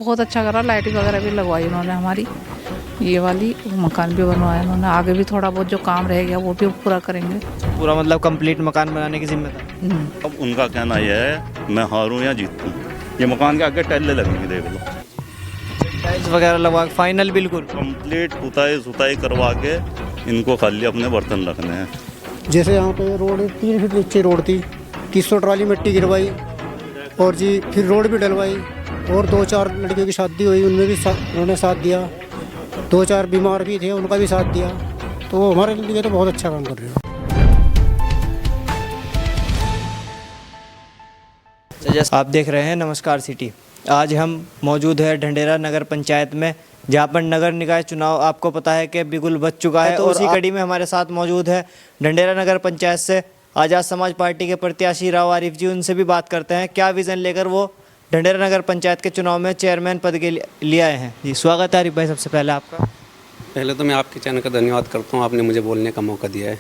बहुत अच्छा करा, लाइटिंग वगैरह भी लगवाई उन्होंने हमारी, ये वाली मकान भी बनवाया उन्होंने। आगे भी थोड़ा बहुत जो काम रह गया वो भी पूरा करेंगे। पूरा मतलब कंप्लीट मकान बनाने की जिम्मेदारी। हम्म। अब उनका कहना यह है मैं हारूं या जीतूं, ये मकान के आगे टाइलें लगेंगी, देख लो। टाइल्स वगैरह लगवा फाइनल बिल्कुल कंप्लीट पुताई सुताई करवा के इनको खाली अपने बर्तन रखने हैं। जैसे यहाँ पे रोड 3 फीट नीचे रोड थी, 300 ट्राली मिट्टी गिरवाई और जी फिर रोड भी डलवाई। और 2-4 लड़कियों की शादी हुई, उनमें भी उन्होंने साथ दिया। 2-4 बीमार भी थे, उनका भी साथ दिया। तो हमारे लिए तो बहुत अच्छा काम कर रहे हो। जैसा आप देख रहे हैं नमस्कार सिटी। आज हम मौजूद है ढंढेरा नगर पंचायत में, जहाँ पर नगर निकाय चुनाव आपको पता है कि बिल्कुल बच चुका है। तो उसी कड़ी में हमारे साथ मौजूद है ढंढेरा नगर पंचायत से आज़ाद समाज पार्टी के प्रत्याशी राव आरिफ जी। उनसे भी बात करते हैं क्या विज़न लेकर वो ढंढेरा नगर पंचायत के चुनाव में चेयरमैन पद के लिए आए हैं। जी स्वागत है आरिफ भाई, सबसे पहले आपका। पहले तो मैं आपके चैनल का धन्यवाद करता हूँ, आपने मुझे बोलने का मौका दिया है।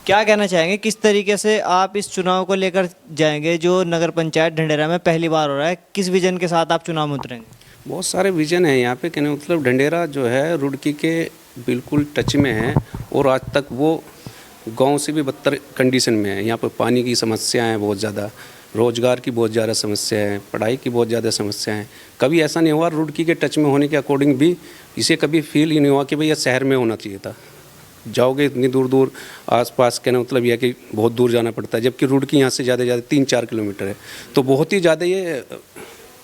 क्या कहना चाहेंगे, किस तरीके से आप इस चुनाव को लेकर जाएंगे जो नगर पंचायत ढंढेरा में पहली बार हो रहा है? किस विजन के साथ आप चुनाव में उतरेंगे? बहुत सारे विजन हैं यहाँ पे, कहने मतलब ढंढेरा जो है रुड़की के बिल्कुल टच में है और आज तक वो गांव से भी बदतर कंडीशन में है। यहाँ पर पानी की समस्या है बहुत ज़्यादा, रोज़गार की बहुत ज़्यादा समस्या है, पढ़ाई की बहुत ज़्यादा समस्या है। कभी ऐसा नहीं हुआ रुड़की के टच में होने के अकॉर्डिंग भी इसे कभी फील ही नहीं हुआ कि भाई यह शहर में होना चाहिए था। जाओगे इतनी दूर दूर आसपास, कहना मतलब यह कि बहुत दूर जाना पड़ता है, जबकि रुड़की यहाँ से ज़्यादा 3-4 किलोमीटर है। तो बहुत ही ज़्यादा ये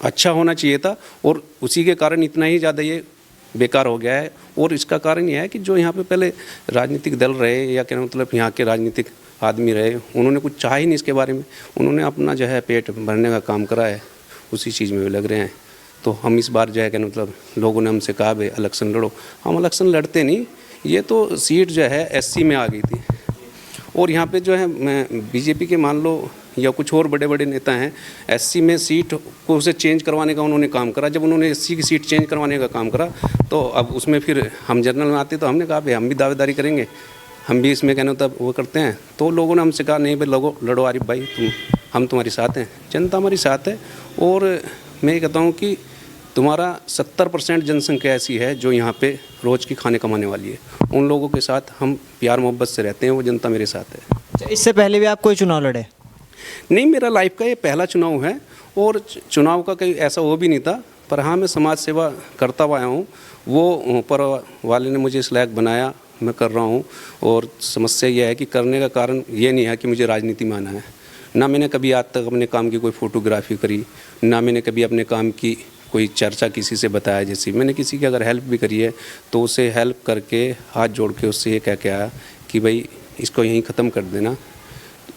अच्छा होना चाहिए था और उसी के कारण इतना ही ज़्यादा ये बेकार हो गया है। और इसका कारण यह है कि जो यहाँ पे पहले राजनीतिक दल रहे या कहना मतलब यहाँ के राजनीतिक आदमी रहे, उन्होंने कुछ चाहा ही नहीं इसके बारे में। उन्होंने अपना जो है पेट भरने का काम करा है, उसी चीज़ में भी लग रहे हैं। तो हम इस बार जो है कहना मतलब लोगों ने हमसे कहा भाई इलेक्शन लड़ो। हम इलेक्शन लड़ते नहीं, ये तो सीट जो है SC में आ गई थी। और यहाँ पे जो है बीजेपी के मान लो या कुछ और बड़े बड़े नेता हैं, SC में सीट को उसे चेंज करवाने का उन्होंने काम करा। जब उन्होंने SC की सीट चेंज करवाने का काम करा तो अब उसमें फिर हम जनरल में आते, तो हमने कहा भाई हम भी दावेदारी करेंगे, हम भी इसमें कहना तब वो करते हैं। तो लोगों ने हमसे कहा नहीं भाई लड़ो आरिफ भाई, हम तुम्हारे साथ हैं, जनता हमारी साथ है। और मैं ये कहता हूँ कि तुम्हारा 70% जनसंख्या ऐसी है जो यहाँ पे रोज़ की खाने कमाने वाली है। उन लोगों के साथ हम प्यार मोहब्बत से रहते हैं, वो जनता मेरे साथ है। इससे पहले भी आप कोई चुनाव लड़े? नहीं, मेरा लाइफ का ये पहला चुनाव है और चुनाव का कहीं ऐसा वो भी नहीं था। पर हाँ, मैं समाज सेवा करता हुआ आया हूँ, वो ऊपर वाले ने मुझे इस लायक बनाया, मैं कर रहा हूँ। और समस्या यह है कि करने का कारण ये नहीं है कि मुझे राजनीति में आना है। ना मैंने कभी आज तक अपने काम की कोई फ़ोटोग्राफी करी, ना मैंने कभी अपने काम की कोई चर्चा किसी से बताया। जैसी मैंने किसी की अगर हेल्प भी करी है तो उसे हेल्प करके हाथ जोड़ के उससे ये कह के आया कि भाई इसको यहीं ख़त्म कर देना।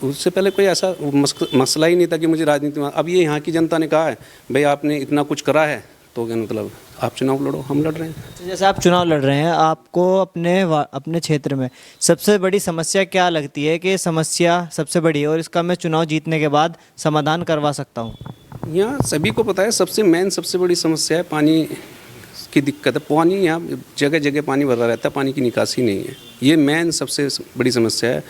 उससे पहले कोई ऐसा मसला ही नहीं था कि मुझे राजनीति में। अब ये यहाँ की जनता ने कहा है भाई आपने इतना कुछ करा है तो क्या मतलब आप चुनाव लड़ो, हम लड़ रहे हैं। तो जैसे आप चुनाव लड़ रहे हैं, आपको अपने क्षेत्र में सबसे बड़ी समस्या क्या लगती है कि समस्या सबसे बड़ी है और इसका मैं चुनाव जीतने के बाद समाधान करवा सकता हूँ? यहाँ सभी को पता है सबसे बड़ी समस्या है पानी की दिक्कत है। पानी यहाँ जगह जगह पानी भरा रहता है, पानी की निकासी नहीं है, ये मेन सबसे बड़ी समस्या है।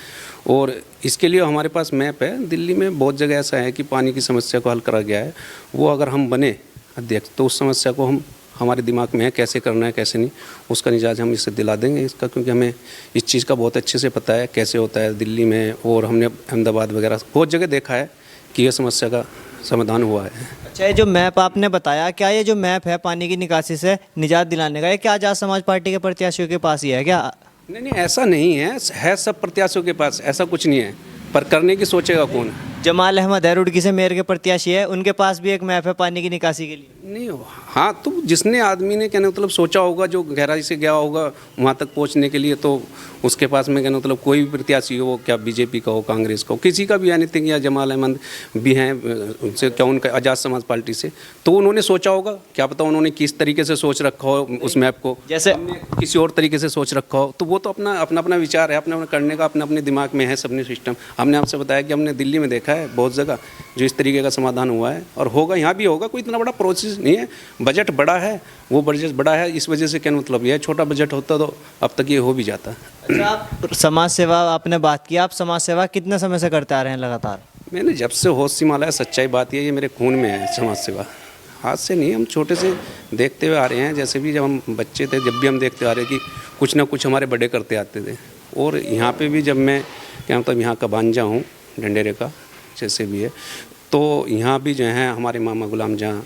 और इसके लिए हमारे पास मैप है, दिल्ली में बहुत जगह ऐसा है कि पानी की समस्या को हल करा गया है। वो अगर हम बने अध्यक्ष तो उस समस्या को हम हमारे दिमाग में है कैसे करना है कैसे नहीं, उसका निजाज हम इससे दिला देंगे इसका, क्योंकि हमें इस चीज़ का बहुत अच्छे से पता है कैसे होता है दिल्ली में। और हमने अहमदाबाद वगैरह बहुत जगह देखा है कि यह समस्या का समाधान हुआ है। अच्छा, ये जो मैप आपने बताया, क्या ये जो मैप है पानी की निकासी से निजात दिलाने का, ये क्या आज़ाद समाज पार्टी के प्रत्याशियों के पास ही है क्या? नहीं, ऐसा नहीं है सब प्रत्याशियों के पास, ऐसा कुछ नहीं है। पर करने की सोचेगा कौन? जमाल अहमद है रुड़की से मेयर के प्रत्याशी है, उनके पास भी एक मैप है पानी की निकासी के लिए। नहीं, हाँ, तो जिसने आदमी ने कहने मतलब सोचा होगा, जो गहराई से गया होगा वहाँ तक पहुँचने के लिए, तो उसके पास में कहने मतलब कोई भी प्रत्याशी हो, क्या बीजेपी का हो, कांग्रेस का हो, किसी का भी एनीथिंग, या जमाल अहमद भी हैं उनसे, क्या उनका आज़ाद समाज पार्टी से, तो उन्होंने सोचा होगा। क्या पता उन्होंने किस तरीके से सोच रखा हो उस मैप को, जैसे किसी और तरीके से सोच रखा हो, तो वो तो अपना विचार है, अपना करने का अपने दिमाग में है सबने सिस्टम। हमने आपसे बताया कि हमने दिल्ली में देखा है बहुत जगह जो इस तरीके का समाधान हुआ है और होगा, यहाँ भी होगा। कोई इतना बड़ा प्रोसेस नहीं है, बजट बड़ा है, वो बजट बड़ा है, इस वजह से क्या मतलब यह छोटा बजट होता तो अब तक ये हो भी जाता। अच्छा, आप समाज सेवा आपने बात की, आप समाज सेवा कितने समय से करते आ रहे हैं लगातार? मैंने जब से होश संभाला है, सच्चाई बात ये मेरे खून में है समाज सेवा। हाथ से नहीं, हम छोटे से देखते हुए आ रहे हैं। जैसे भी जब हम बच्चे थे, जब भी हम देखते आ रहे हैं कि कुछ ना कुछ हमारे बड़े करते आते थे। और यहाँ पे भी जब मैं क्या मतलब यहाँ का भांजा हूँ ढंढेरे का, जैसे भी है, तो यहाँ भी जो है हमारे मामा गुलाम जहाँ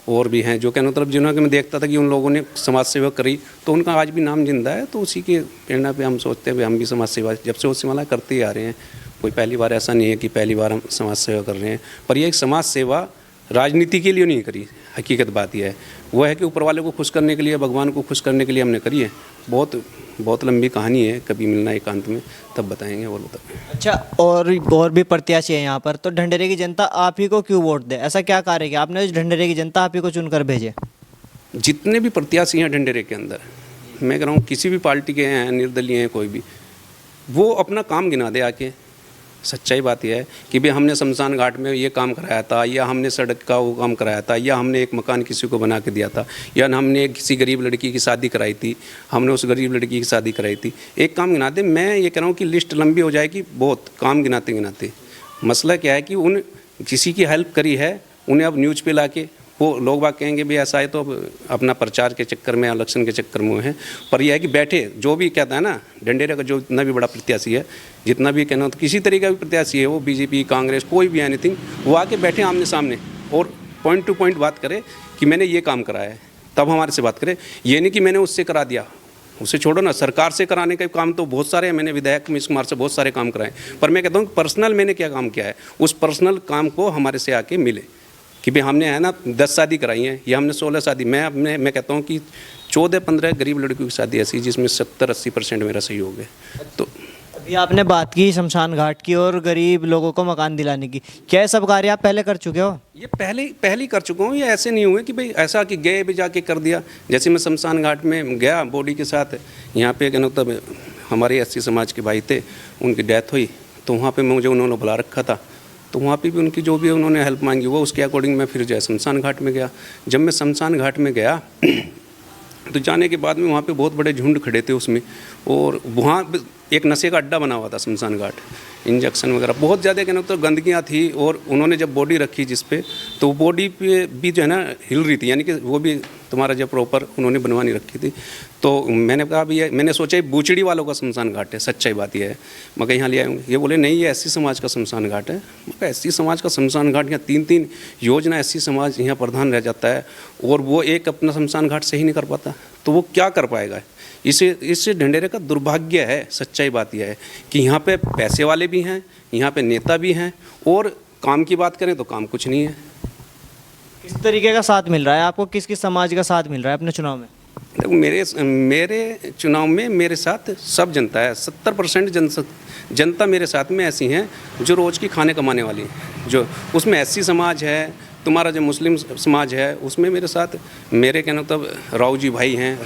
और भी हैं जो क्या मतलब जिन्होंने मैं देखता था कि उन लोगों ने समाज सेवा करी, तो उनका आज भी नाम जिंदा है। तो उसी के प्रेरणा पे हम सोचते हैं हम भी समाज सेवा जब से वो सेवा करते ही आ रहे हैं। कोई पहली बार ऐसा नहीं है कि पहली बार हम समाज सेवा कर रहे हैं, पर यह एक समाज सेवा राजनीति के लिए नहीं करी। हकीकत बात यह है, वो है कि ऊपर वाले को खुश करने के लिए, भगवान को खुश करने के लिए हमने करी है। बहुत लंबी कहानी है, कभी मिलना एकांत में तब बताएंगे और बताएंगे। अच्छा, और भी प्रत्याशी है यहाँ पर, तो ढंढेरे की जनता आप ही को क्यों वोट दे? ऐसा क्या कार्य है कि आपने इस ढंढेरे की जनता आप ही को चुनकर भेजे? जितने भी प्रत्याशी हैं ढंढेरे के अंदर, मैं कह रहा हूँ किसी भी पार्टी के हैं, निर्दलीय हैं, कोई भी, वो अपना काम गिना दे आके। सच्चाई बात यह है कि भाई हमने शमशान घाट में ये काम कराया था, या हमने सड़क का वो काम कराया था, या हमने एक मकान किसी को बना के दिया था, या हमने किसी गरीब लड़की की शादी कराई थी, हमने उस गरीब लड़की की शादी कराई थी। एक काम गिनाते, मैं ये कह रहा हूँ कि लिस्ट लंबी हो जाएगी बहुत, काम गिनाते गिनाते। मसला क्या है कि उन किसी की हेल्प करी है, उन्हें अब न्यूज़ पे ला के वो लोग बाग कहेंगे भी ऐसा है, तो अब अपना प्रचार के चक्कर में, इलेक्शन के चक्कर में है। पर यह है कि बैठे जो भी कहता है ना, ढंढेरे का जो जितना भी बड़ा प्रत्याशी है, जितना भी कहना तो किसी तरीके का भी प्रत्याशी है, वो बीजेपी, कांग्रेस, कोई भी एनीथिंग, वो आके बैठे आमने सामने और पॉइंट टू पॉइंट बात करे कि मैंने ये काम कराया है, तब हमारे से बात करे। ये नहीं कि मैंने उससे करा दिया, उसे छोड़ो ना, सरकार से कराने का काम तो बहुत सारे हैं। मैंने विधायक मनीष कुमार से बहुत सारे काम कराए, पर मैं कहता हूँ पर्सनल मैंने क्या काम किया है, उस पर्सनल काम को हमारे से आके मिले कि भाई हमने है ना 10 शादी कराई हैं, या हमने 16 शादी, मैं कहता हूँ कि 14-15 गरीब लड़कियों की शादी ऐसी जिसमें 70-80% मेरा सहयोग है। तो अभी आपने बात की शमशान घाट की और गरीब लोगों को मकान दिलाने की, क्या ये सब कार्य आप पहले कर चुके हो? ये पहले कर चुका हूँ। ये ऐसे नहीं हुए कि भाई ऐसा कि गए भी जाके कर दिया। जैसे मैं शमशान घाट में गया बॉडी के साथ, यहाँ पे क्या मतलब हमारे एससी समाज के भाई थे, उनकी डेथ हुई, तो वहाँ पर मुझे उन्होंने बुला रखा था, तो वहाँ पे भी उनकी जो भी उन्होंने हेल्प मांगी वो उसके अकॉर्डिंग मैं फिर जो है शमशान घाट में गया। जब मैं शमशान घाट में गया तो जाने के बाद में वहाँ पे बहुत बड़े झुंड खड़े थे उसमें, और वहाँ एक नशे का अड्डा बना हुआ था शमशान घाट, इंजेक्शन वगैरह बहुत ज़्यादा कहना तो गंदगियाँ थी। और उन्होंने जब बॉडी रखी जिस पे, तो बॉडी पे भी जो है ना हिल रही थी, यानी कि वो भी तुम्हारा जब प्रॉपर उन्होंने बनवानी रखी थी। तो मैंने कहा भैया, मैंने सोचा बूचड़ी वालों का शमशान घाट है, सच्चाई बात यह है। मैं कहीं यहाँ ले आऊँगी, ये बोले नहीं ये एससी समाज का शमशान घाट है। मैं कहा एससी समाज का शमशान घाट, यहाँ 3-3 योजना एससी समाज यहाँ प्रधान रह जाता है, और वो एक अपना शमशान घाट सही नहीं कर पाता, तो वो क्या कर पाएगा? इससे ढंढेरे का दुर्भाग्य है। सच्चाई बात यह है कि यहाँ पे पैसे वाले भी हैं, यहाँ पे नेता भी हैं, और काम की बात करें तो काम कुछ नहीं है। किस तरीके का साथ मिल रहा है आपको, किस किस समाज का साथ मिल रहा है अपने चुनाव में? देखो मेरे चुनाव में मेरे साथ सब जनता है। 70% जनता मेरे साथ में ऐसी हैं जो रोज़ की खाने कमाने वाली है। जो उसमें एससी समाज है, तुम्हारा जो मुस्लिम समाज है, उसमें मेरे साथ मेरे कहना तब राव जी भाई हैं,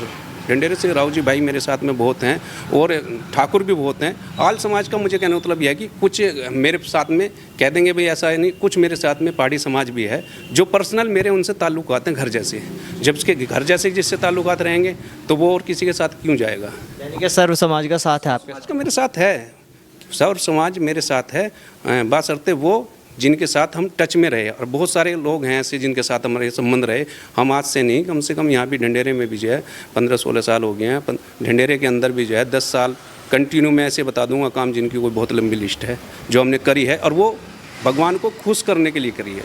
ढंढेरे से राव जी भाई मेरे साथ में बहुत हैं, और ठाकुर भी बहुत हैं। आल समाज का मुझे कहना मतलब यह है कि कुछ मेरे साथ में कह देंगे भाई ऐसा है नहीं, कुछ मेरे साथ में पहाड़ी समाज भी है जो पर्सनल मेरे उनसे ताल्लुकात हैं घर जैसे। जब उसके घर जैसे जिससे ताल्लुकात रहेंगे तो वो और किसी के साथ क्यों जाएगा? यानी कि सर्व समाज का साथ है आपके? समाज का मेरे साथ है, सर्व समाज मेरे साथ है, बाशर्ते वो जिनके साथ हम टच में रहे। और बहुत सारे लोग हैं ऐसे जिनके साथ हमारे संबंध रहे। हम आज से नहीं, कम से कम यहाँ भी ढंढेरे में भी जो है 15-16 साल हो गए हैं। ढंढेरे के अंदर भी जो है 10 साल कंटिन्यू मैं ऐसे बता दूंगा काम जिनकी कोई बहुत लंबी लिस्ट है जो हमने करी है, और वो भगवान को खुश करने के लिए करी है।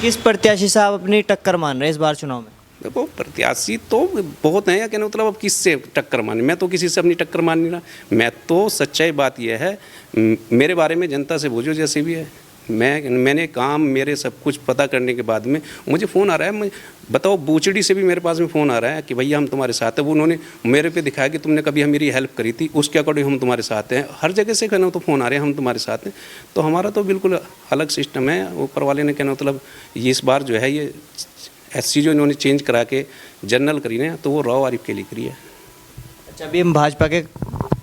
किस प्रत्याशी से आप अपनी टक्कर मान रहे हैं इस बार चुनाव में? देखो प्रत्याशी तो बहुत हैं, या कहने मतलब अब किससे टक्कर माने? मैं तो किसी से अपनी टक्कर मान नहीं रहा। मैं तो सच्चाई बात यह है, मेरे बारे में जनता से पूछो जैसे भी है, मैंने काम मेरे सब कुछ पता करने के बाद में मुझे फ़ोन आ रहा है। बताओ बूचड़ी से भी मेरे पास में फ़ोन आ रहा है कि भैया हम तुम्हारे साथ हैं। वो उन्होंने मेरे पे दिखाया कि तुमने कभी मेरी हेल्प करी थी, उसके अकॉर्डिंग हम तुम्हारे साथ हैं। हर जगह से कहना तो फ़ोन आ रहे हैं हम तुम्हारे साथ हैं। तो हमारा तो बिल्कुल अलग सिस्टम है। ऊपर वाले ने कहना मतलब ये इस बार जो है ये एससी जो इन्होंने चेंज करा के जनरल करी ना, तो वो राव आरिफ के लिए करी है। अच्छा, अभी हम भाजपा के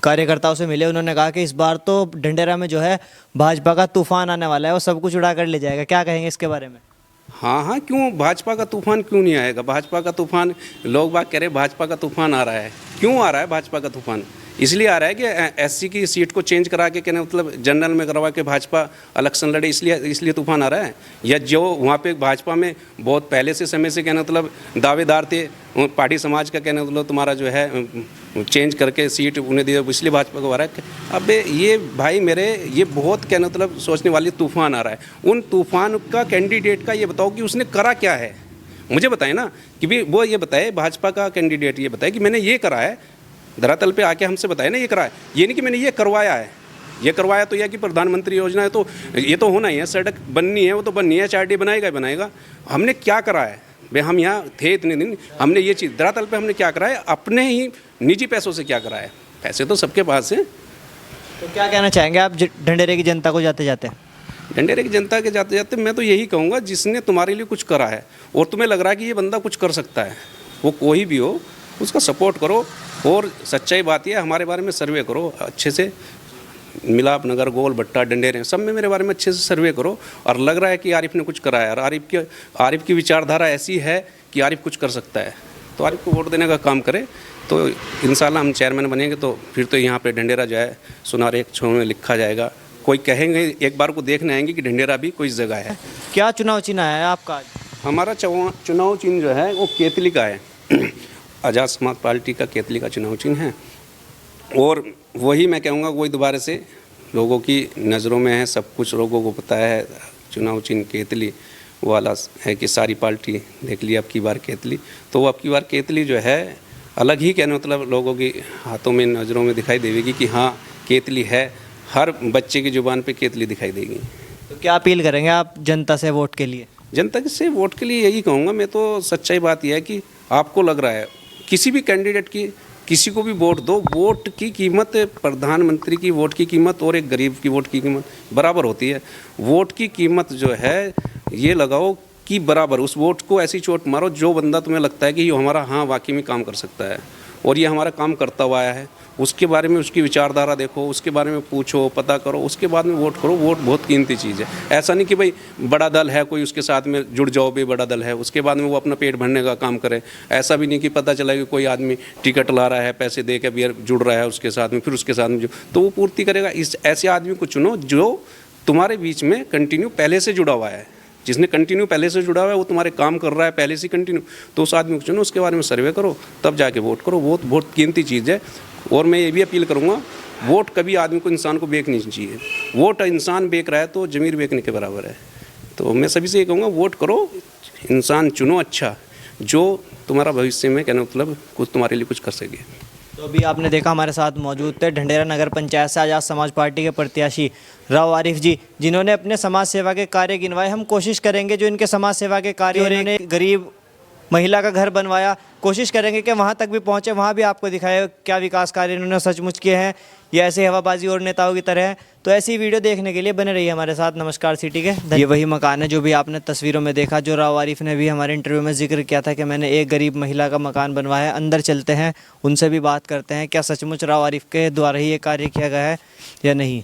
कार्यकर्ताओं से मिले, उन्होंने कहा कि इस बार तो ढंढेरा में जो है भाजपा का तूफान आने वाला है, वो सब कुछ उड़ा कर ले जाएगा। क्या कहेंगे इसके बारे में? हाँ, क्यों भाजपा का तूफान क्यों नहीं आएगा? भाजपा का तूफान, लोग बात कह रहे भाजपा का तूफान आ रहा है। क्यों आ रहा है भाजपा का तूफान? इसलिए आ रहा है कि एससी की सीट को चेंज करा के कहना मतलब जनरल में करवा के भाजपा इलेक्शन लड़े, इसलिए तूफान आ रहा है। या जो वहाँ पे भाजपा में बहुत पहले से समय से कहना मतलब दावेदार थे, पार्टी समाज का कहना मतलब तुम्हारा जो है चेंज करके सीट उन्हें दिया, इसलिए भाजपा को आ रहा है। अब ये भाई मेरे ये बहुत कहना मतलब सोचने वाली तूफान आ रहा है। उन तूफान का कैंडिडेट का ये बताओ कि उसने करा क्या है, मुझे बताए ना कि भी वो ये बताए, भाजपा का कैंडिडेट ये बताए कि मैंने ये करा है, धरातल पे आके हमसे बताए ना ये करा है, ये नहीं कि मैंने ये करवाया है। ये करवाया तो यह कि प्रधानमंत्री योजना है तो ये तो होना ही है, सड़क बननी है वो तो बननी है, चार्डी बनाएगा बनाएगा। हमने क्या करा है भाई, हम यहाँ थे इतने दिन, हमने ये चीज़ धरातल पे हमने क्या करा है, अपने ही निजी पैसों से क्या करा है, पैसे तो सबके पास हैं। तो क्या कहना चाहेंगे आप ढंढेरे की जनता को जाते जाते? ढंढेरे की जनता के जाते जाते मैं तो यही कहूँगा, जिसने तुम्हारे लिए कुछ करा है और तुम्हें लग रहा है कि ये बंदा कुछ कर सकता है, वो कोई भी हो, उसका सपोर्ट करो। और सच्चाई बात यह, हमारे बारे में सर्वे करो अच्छे से, मिलाप नगर, गोल भट्टा, ढंढेरे, सब में मेरे बारे में अच्छे से सर्वे करो। और लग रहा है कि आरिफ ने कुछ करा है, और आरिफ की विचारधारा ऐसी है कि आरिफ कुछ कर सकता है, तो आरिफ को वोट देने का काम करे तो इंशाल्लाह हम चेयरमैन बनेंगे। तो फिर तो यहाँ पे ढंढेरा जो है सुनारे अक्षरों में लिखा जाएगा। कोई कहेंगे एक बार को देखने आएंगे कि ढंढेरा भी कोई जगह है। क्या चुनाव चिन्ह है आपका? हमारा चुनाव चिन्ह जो है वो केतली का है। आज़ाद समाज पार्टी का केतली का चुनाव चिन्ह है, और वही मैं कहूँगा वही दोबारा से लोगों की नज़रों में है, सब कुछ लोगों को पता है। चुनाव चिन्ह केतली वाला है कि सारी पार्टी देख ली अब की बार केतली, तो वो अब की बार केतली जो है अलग ही कहने मतलब लोगों की हाथों में नज़रों में दिखाई देगी कि हाँ केतली है, हर बच्चे की ज़ुबान पे केतली दिखाई देगी। तो क्या अपील करेंगे आप जनता से वोट के लिए? जनता से वोट के लिए यही कहूँगा मैं तो, सच्चाई बात यह है कि आपको लग रहा है किसी भी कैंडिडेट की, किसी को भी वोट दो, वोट की कीमत, प्रधानमंत्री की वोट की कीमत और एक गरीब की वोट की कीमत बराबर होती है। वोट की कीमत जो है ये लगाओ कि बराबर, उस वोट को ऐसी चोट मारो जो बंदा तुम्हें लगता है कि ये हमारा हाँ वाकई में काम कर सकता है और ये हमारा काम करता हुआ आया है, उसके बारे में उसकी विचारधारा देखो, उसके बारे में पूछो, पता करो, उसके बाद में वोट करो। वोट बहुत कीमती चीज़ है। ऐसा नहीं कि भाई बड़ा दल है कोई उसके साथ में जुड़ जाओ, भी बड़ा दल है उसके बाद में वो अपना पेट भरने का काम करे। ऐसा भी नहीं कि पता चला कि कोई आदमी टिकट ला रहा है, पैसे दे के भी जुड़ रहा है उसके साथ में, फिर उसके साथ में तो वो पूर्ति करेगा। इस ऐसे आदमी को चुनो जो तुम्हारे बीच में कंटिन्यू पहले से जुड़ा हुआ है। जिसने कंटिन्यू पहले से जुड़ा हुआ है वो तुम्हारे काम कर रहा है पहले से कंटिन्यू, तो उस आदमी को चुनो, उसके बारे में सर्वे करो, तब जाके वोट करो। वोट बहुत कीमती चीज़ है। और मैं ये भी अपील करूँगा, वोट कभी आदमी को, इंसान को बेचनी चाहिए। वोट इंसान बेच रहा है तो ज़मीर बेचने के बराबर है। तो मैं सभी से ये कहूँगा, वोट करो, इंसान चुनो अच्छा, जो तुम्हारा भविष्य में कहना मतलब कुछ तुम्हारे लिए कुछ कर सके। तो अभी आपने देखा हमारे साथ मौजूद थे ढंढेरा नगर पंचायत से आज़ाद समाज पार्टी के प्रत्याशी राव आरिफ जी, जिन्होंने अपने समाज सेवा के कार्य गिनवाए। हम कोशिश करेंगे जो इनके समाज सेवा के कार्य, और इन्होंने गरीब महिला का घर बनवाया, कोशिश करेंगे कि वहाँ तक भी पहुँचे, वहाँ भी आपको दिखाए क्या विकास कार्य इन्होंने सचमुच किए हैं या ऐसे हवाबाजी और नेताओं की तरह है। तो ऐसी वीडियो देखने के लिए बने रहिए हमारे साथ नमस्कार सिटी के। ये वही मकान है जो भी आपने तस्वीरों में देखा, जो राव आरिफ ने भी हमारे इंटरव्यू में जिक्र किया था कि मैंने एक गरीब महिला का मकान बनवाया है। अंदर चलते हैं, उनसे भी बात करते हैं क्या सचमुच राव आरिफ के द्वारा ही ये कार्य किया गया है या नहीं।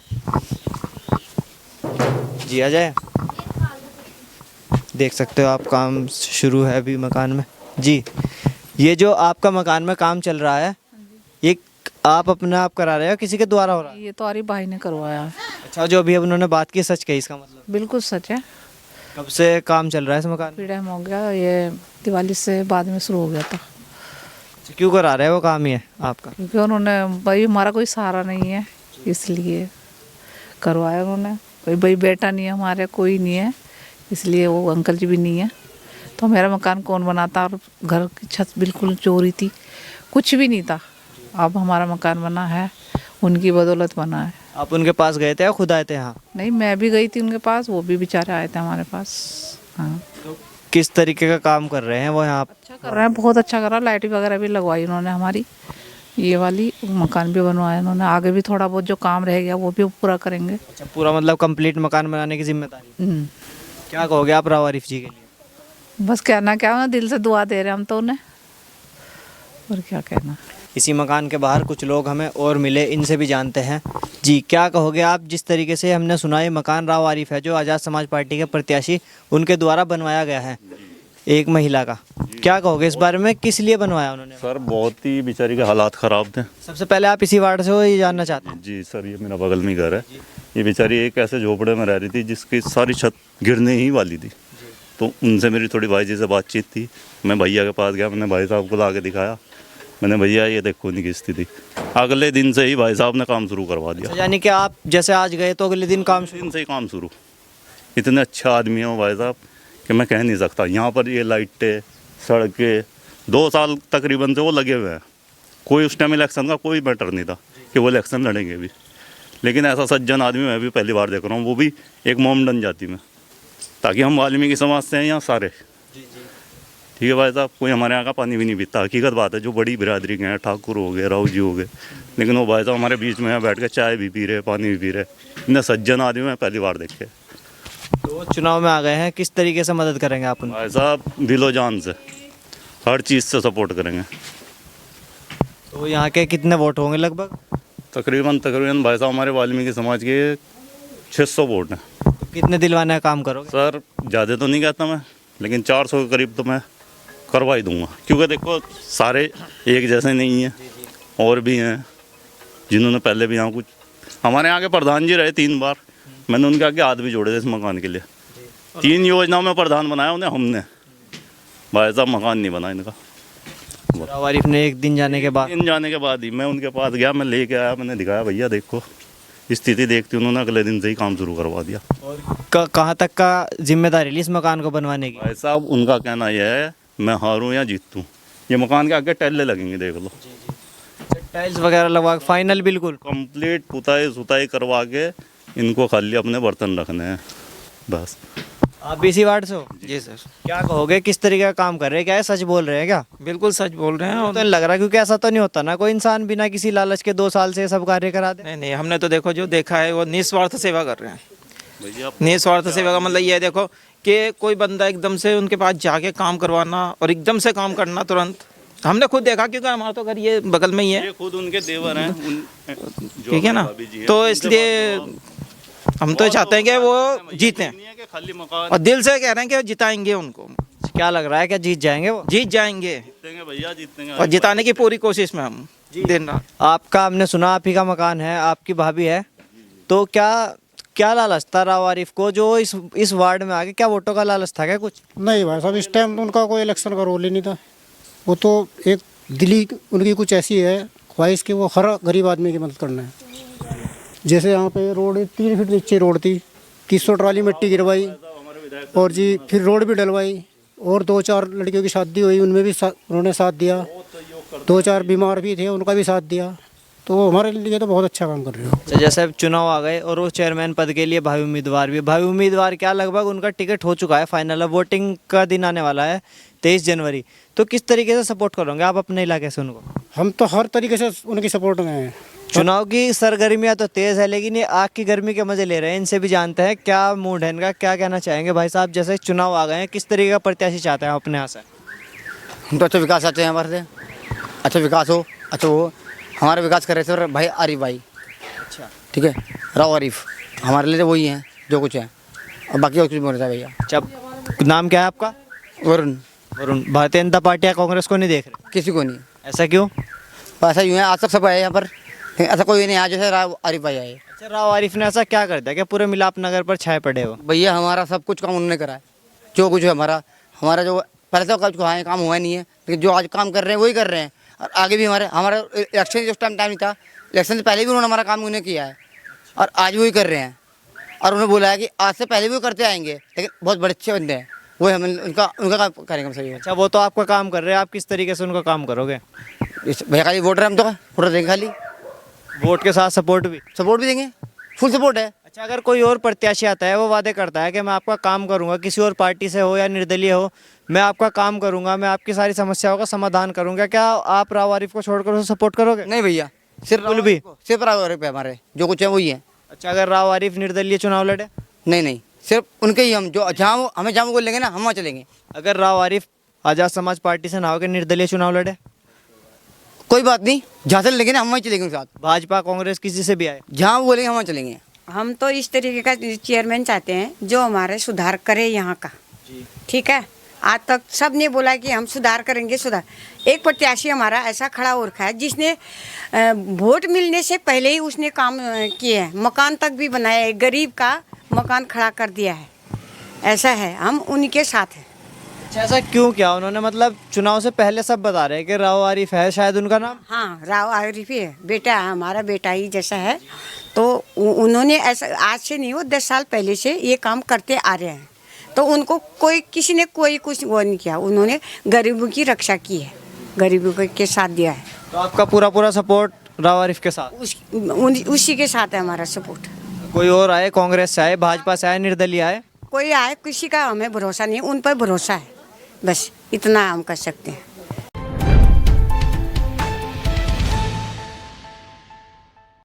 जी आ जाए, देख सकते हो आप, काम शुरू है अभी मकान में। जी, ये जो आपका मकान में काम चल रहा है, ये आप अपने आप करा रहे हो किसी के द्वारा हो रहा है? ये तो आरिफ भाई ने करवाया है। अच्छा, जो अभी उन्होंने बात की सच कही, इसका मतलब? बिल्कुल सच है। कब से काम चल रहा है इस मकान में? टाइम हो गया, ये दिवाली से बाद में शुरू हो गया था। अच्छा, क्यों करा रहे हैं वो काम ये आपका? क्योंकि उन्होंने भाई हमारा कोई सहारा नहीं है, इसलिए करवाया उन्होंने। भाई बेटा नहीं है हमारे, कोई नहीं है, इसलिए वो अंकल जी भी नहीं है, तो मेरा मकान कौन बनाता। और घर की छत बिल्कुल चोरी थी, कुछ भी नहीं था। अब हमारा मकान बना है, उनकी बदौलत बना है। आप उनके पास गए थे या खुद आए थे यहाँ? नहीं, मैं भी गई थी उनके पास, वो भी बेचारे आए थे हमारे पास। हाँ, तो किस तरीके का काम कर रहे हैं वो यहाँ? अच्छा कर रहे हैं, बहुत अच्छा कर रहा है। लाइट वगैरह भी लगवाई उन्होंने हमारी, ये वाली मकान भी बनवाया उन्होंने। आगे भी थोड़ा बहुत जो काम रह गया वो भी पूरा करेंगे। अच्छा, पूरा मतलब कंप्लीट मकान बनाने की जिम्मेदारी। क्या कहोगे आप राव आरिफ जी के लिए? बस कहना क्या है, दिल से दुआ दे रहे हैं हम तो उन्हें, और क्या कहना। इसी मकान के बाहर कुछ लोग हमें और मिले, इनसे भी जानते हैं। जी, क्या कहोगे आप? जिस तरीके से हमने सुना, ये मकान राव आरिफ है जो आज़ाद समाज पार्टी के प्रत्याशी, उनके द्वारा बनवाया गया है, एक महिला का, क्या कहोगे इस बारे में, किस लिए बनवाया उन्होंने? सर बहुत ही बेचारी के हालात ख़राब थे। सबसे पहले आप इसी वार्ड से हो, ये जानना चाहते हैं? जी सर, ये मेरा बगल में ही घर है। ये बेचारी एक ऐसे झोपड़े में रह रही थी जिसकी सारी छत गिरने ही वाली थी। तो उनसे मेरी थोड़ी भाई जी से बातचीत थी। मैं भैया के पास गया, मैंने भाई साहब को ला के दिखाया। मैंने भैया ये देखो उनकी स्थिति। अगले दिन से ही भाई साहब ने काम शुरू करवा दिया। यानी कि आप जैसे आज गए तो अगले दिन काम दिन से ही काम शुरू। इतने अच्छा आदमी है वो भाई साहब कि मैं कह नहीं सकता। यहाँ पर ये लाइटें, सड़कें 2 साल तकरीबन से वो लगे हुए हैं। कोई उस टाइम इलेक्शन का कोई मैटर नहीं था कि वो इलेक्शन लड़ेंगे भी। लेकिन ऐसा सज्जन आदमी मैं भी पहली बार देख रहा हूँ, वो भी एक मोमडन जाति में। ताकि हम वाल्मीकि समाज से हैं यहाँ सारे। ठीक है भाई साहब, कोई हमारे यहाँ का पानी भी नहीं पीता। हकीकत बात है, जो बड़ी बिरादरी के हैं, ठाकुर हो गए, राव जी हो गए, लेकिन वो भाई साहब हमारे बीच में यहाँ बैठ के चाय भी पी रहे, पानी भी पी रहे। इतने सज्जन आदमी मैं पहली बार देखे। तो चुनाव में आ गए हैं, किस तरीके से मदद करेंगे आप उनकी? भाई साहब दिलो जान से, हर चीज़ से सपोर्ट करेंगे। तो यहाँ के कितने वोट होंगे लगभग? तकरीबन भाई साहब हमारे वाल्मीकि समाज के 600 वोट हैं। तो कितने दिलवाने का काम करोगे? सर ज़्यादा तो नहीं कहता मैं, लेकिन 400 के करीब तो मैं करवा ही दूंगा। क्योंकि देखो सारे एक जैसे नहीं हैं, और भी हैं जिन्होंने पहले भी यहाँ कुछ, हमारे यहाँ के प्रधान जी रहे 3 बार। मैंने उनके आगे हाथ भी जोड़े थे इस मकान के लिए। 3 योजनाओं में प्रधान बनाया उन्हें हमने। भाई साहब मकान नहीं बना इनका। राव आरिफ ने एक दिन जाने के बाद ही मैं उनके पास गया, मैं लेके आया, मैंने दिखाया भैया देखो स्थिति देखती, उन्होंने अगले दिन से ही काम शुरू करवा दिया। कहाँ तक का जिम्मेदारी ली इस मकान को बनवाने की? भाई साहब उनका कहना यह है, मैं हारूं या जीतूं, ये मकान के आगे टाइलें लगेंगी, देख लो। टाइल्स वगैरह लगवा के फाइनल बिल्कुल कंप्लीट पुताई करवा के इनको खाली अपने बर्तन रखने हैं बस। आप भी इसी वार्ड से हो? जी सर, क्या कहोगे, किस तरीके का काम कर रहे हैं? क्या है, सच बोल रहे हैं क्या? बिल्कुल सच बोल रहे हैं। तो नहीं लग रहा, क्योंकि ऐसा तो नहीं होता ना, कोई इंसान बिना किसी लालच के 2 साल से सब कार्य करा दे। नहीं नहीं, हमने तो देखो जो देखा है वो निस्वार्थ सेवा कर रहे हैं। भैया निस्वार्थ सेवा का मतलब ये है देखो कि कोई बंदा एकदम से उनके पास जाके काम करवाना और एकदम से काम करना तुरंत, हमने खुद देखा क्योंकि हमारा तो घर ये बगल में ही है। ये खुद उनके देवर हैं ठीक है ना, तो इसलिए हम तो चाहते हैं कि वो जीतें खाली मकान और दिल से कह रहे हैं कि जिताएंगे उनको। क्या लग रहा है, क्या जीत जाएंगे वो? जीत जाएंगे जीतेंगे भैया, जीतेंगे और जिताने की पूरी कोशिश में हम दिन रात। आपका, हमने सुना आप ही का मकान है, आपकी भाभी है, तो क्या लालच था राव आरिफ को जो इस वार्ड में आके, क्या वोटों का लालच था क्या कुछ? नहीं भाई साहब, इस टाइम तो उनका कोई इलेक्शन का रोल ही नहीं था। वो तो एक दिली उनकी कुछ ऐसी है ख्वाहिश कि वो हर गरीब आदमी की मदद करना है। जैसे यहाँ पे रोड 3 फीट नीचे रोड थी, 300 ट्राली मिट्टी गिरवाई, और जी फिर रोड भी डलवाई, और 2-4 लड़कियों की शादी हुई, उनमें भी उन्होंने साथ दिया। 2-4 बीमार भी थे, उनका भी साथ दिया। तो हमारे लिए तो बहुत अच्छा काम कर रहे हो। तो जैसे अब चुनाव आ गए और वो चेयरमैन पद के लिए भावी उम्मीदवार भी, भावी उम्मीदवार क्या लगभग उनका टिकट हो चुका है फाइनल, अब वोटिंग का दिन आने वाला है 23 जनवरी, तो किस तरीके से सपोर्ट करोगे आप अपने इलाके से उनको? हम तो हर तरीके से उनकी सपोर्ट में हैं। चुनाव की सरगर्मियां तो तेज़ है, लेकिन ये आग की गर्मी के मजे ले रहे हैं। इनसे भी जानते हैं क्या मूड है इनका, क्या कहना चाहेंगे भाई साहब। जैसे चुनाव आ गए हैं, किस तरीके का प्रत्याशी चाहते हैं अपने यहाँ से? हम तो अच्छा विकास चाहते हैं हमारे से, अच्छा विकास हो, अच्छा हो। हमारा विकास कर रहे थे भाई आरिफ भाई, अच्छा ठीक है, राव आरिफ हमारे लिए तो वही हैं जो कुछ है, और बाकी और कुछ बोल रहा है भैया। अच्छा, नाम क्या है आपका? वरुण। वरुण। भारतीय जनता पार्टी या कांग्रेस को नहीं देख रहे? किसी को नहीं, ऐसा क्यों? ऐसा यूँ है, आज तक सब आए यहाँ पर, ऐसा कोई नहीं आया जैसे राव आरिफ भाई आए। अच्छा, राव आरिफ ने ऐसा क्या कर दिया कि पूरे मिलाप नगर पर छाए पड़े हो? भैया हमारा सब कुछ काम उन्होंने करा है, जो कुछ है हमारा जो पहले तो कुछ काम हुआ नहीं है, लेकिन जो आज काम कर रहे हैं वही कर रहे हैं। और आगे भी हमारा इलेक्शन जिस टाइम नहीं था, इलेक्शन से पहले भी उन्होंने हमारा काम उन्हें किया है, और आज वही कर रहे हैं। और उन्होंने बोला है कि आज से पहले भी वो करते आएंगे, लेकिन बहुत बड़े अच्छे बंदे हैं, वो हम उनका काम करेंगे हम सही। अच्छा, वो तो आपका काम कर रहे हैं, आप किस तरीके से उनका काम करोगे? भैया खाली वोटर हम तो वोटर देंगे, खाली वोट के साथ सपोर्ट भी देंगे, फुल सपोर्ट है। अच्छा, अगर कोई और प्रत्याशी आता है, वो वादे करता है कि मैं आपका काम करूंगा, किसी और पार्टी से हो या निर्दलीय हो, मैं आपका काम करूंगा, मैं आपकी सारी समस्याओं का समाधान करूंगा, क्या आप राव आरिफ को छोड़कर उसे सपोर्ट करोगे? नहीं भैया, सिर्फ राव आरिफ पे हमारे जो कुछ है वही है। अच्छा, अगर राव आरिफ निर्दलीय चुनाव लड़े? नहीं, सिर्फ उनके ही हम जो जहाँ हमें जहाँ बोलेंगे ना, हम वहाँ चलेंगे। अगर राव आरिफ आज़ाद समाज पार्टी से ना होकर निर्दलीय चुनाव लड़े? कोई बात नहीं, जहाँ से लेंगे ना हम वहीं चलेंगे उनके साथ। भाजपा कांग्रेस किसी से भी आए, जहाँ वो बोलेंगे हम वहाँ चलेंगे। हम तो इस तरीके का चेयरमैन चाहते हैं जो हमारे सुधार करे यहाँ का, ठीक है, आज तक सब ने बोला कि हम सुधार करेंगे सुधार। एक प्रत्याशी हमारा ऐसा खड़ा हो रखा है जिसने वोट मिलने से पहले ही उसने काम किए हैं, मकान तक भी बनाया है, गरीब का मकान खड़ा कर दिया है। ऐसा है, हम उनके साथ हैं। अच्छा, ऐसा क्यों किया उन्होंने? मतलब चुनाव से पहले सब बता रहे हैं कि राव आरिफ है शायद उनका नाम। हाँ, राव आरिफ ही है, बेटा है हमारा, बेटा ही जैसा है। तो उन्होंने ऐसा आज से नहीं हो 10 साल पहले से ये काम करते आ रहे हैं। तो उनको कोई किसी ने कोई कुछ वो नहीं किया, उन्होंने गरीबों की रक्षा की है, गरीबों के साथ दिया है। तो आपका पूरा सपोर्ट राव आरिफ के साथ? उसी के साथ है हमारा सपोर्ट। कोई और आए, कांग्रेस से आए, भाजपा से आए, निर्दलीय आए? कोई आए, किसी का हमें भरोसा नहीं, उन पर भरोसा है, बस इतना हम कर सकते हैं।